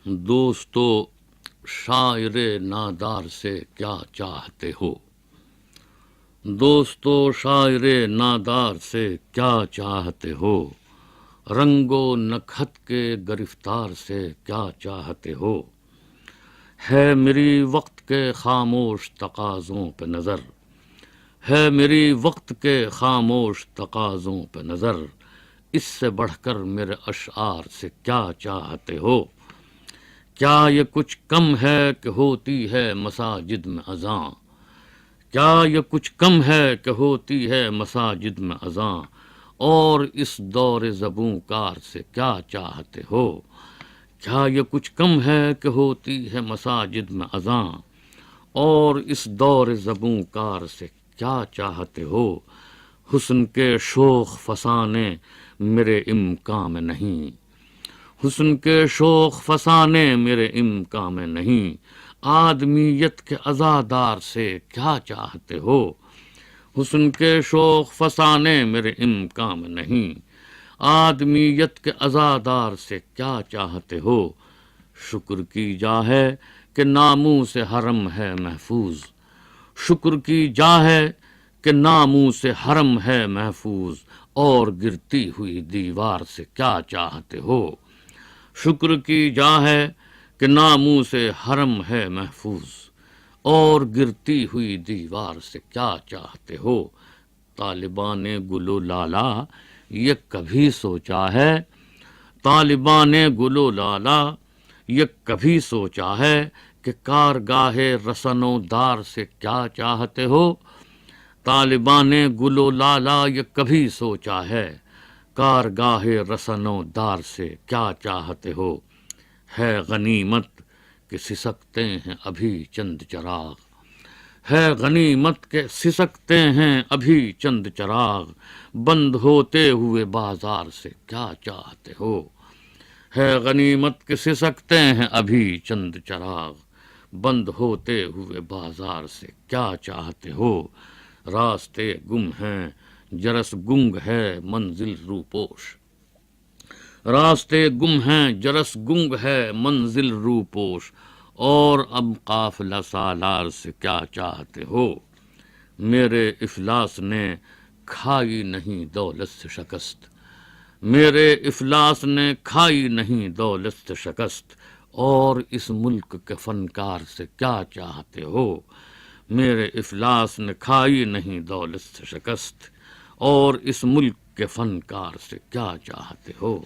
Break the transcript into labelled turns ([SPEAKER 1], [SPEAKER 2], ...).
[SPEAKER 1] دوستو شاعر نادار سے کیا چاہتے ہو؟ دوستو شاعر نادار سے کیا چاہتے ہو؟ رنگ و نکھت کے گرفتار سے کیا چاہتے ہو؟ ہے میری وقت کے خاموش تقاضوں پہ نظر، ہے میری وقت کے خاموش تقاضوں پہ نظر، اس سے بڑھ کر میرے اشعار سے کیا چاہتے ہو؟ کیا یہ کچھ کم ہے کہ ہوتی ہے مساجد میں اذاں؟ کیا یہ کچھ کم ہے کہ ہوتی ہے مساجد میں اذاں؟ اور اس دور زبوں کار سے کیا چاہتے ہو؟ کیا یہ کچھ کم ہے کہ ہوتی ہے مساجد میں اذاں؟ اور اس دور زبوں کار سے کیا چاہتے ہو؟ حسن کے شوخ فسانے میرے امکان میں نہیں، حسن کے شوخ فسانے میرے امکان میں نہیں، آدمیت کے عزادار سے کیا چاہتے ہو؟ حسن کے شوخ فسانے میرے امکان میں نہیں، آدمیت کے عزادار سے کیا چاہتے ہو؟ شکر کی جا ہے کہ ناموس حرم ہے محفوظ، شکر کی جا ہے کہ ناموس حرم ہے محفوظ، اور گرتی ہوئی دیوار سے کیا چاہتے ہو؟ شکر کی جا ہے کہ ناموس حرم ہے محفوظ، اور گرتی ہوئی دیوار سے کیا چاہتے ہو؟ طالبان گل و لالا یہ کبھی سوچا ہے، طالبان گل و لالا یہ کبھی سوچا ہے کہ کارگاہ رسن و دار سے کیا چاہتے ہو؟ طالبان گل و لالا یہ کبھی سوچا ہے، کارگاہ رسن و دار سے کیا چاہتے ہو؟ ہے غنیمت کہ سسکتے ہیں ابھی چند چراغ، ہے غنیمت کہ سسکتے ہیں ابھی چند چراغ، بند ہوتے ہوئے بازار سے کیا چاہتے ہو؟ ہے غنیمت کہ سسکتے ہیں ابھی چند چراغ، بند ہوتے ہوئے بازار سے کیا چاہتے ہو؟ راستے گم ہیں جرس گنگ ہے منزل روپوش، راستے گم ہیں جرس گنگ ہے منزل روپوش، اور اب قافلہ سالار سے کیا چاہتے ہو؟ میرے افلاس نے کھائی نہیں دولت سے شکست، میرے افلاس نے کھائی نہیں دولت سے شکست، اور اس ملک کے فنکار سے کیا چاہتے ہو؟ میرے افلاس نے کھائی نہیں دولت سے شکست، اور اس ملک کے فنکار سے کیا چاہتے ہو؟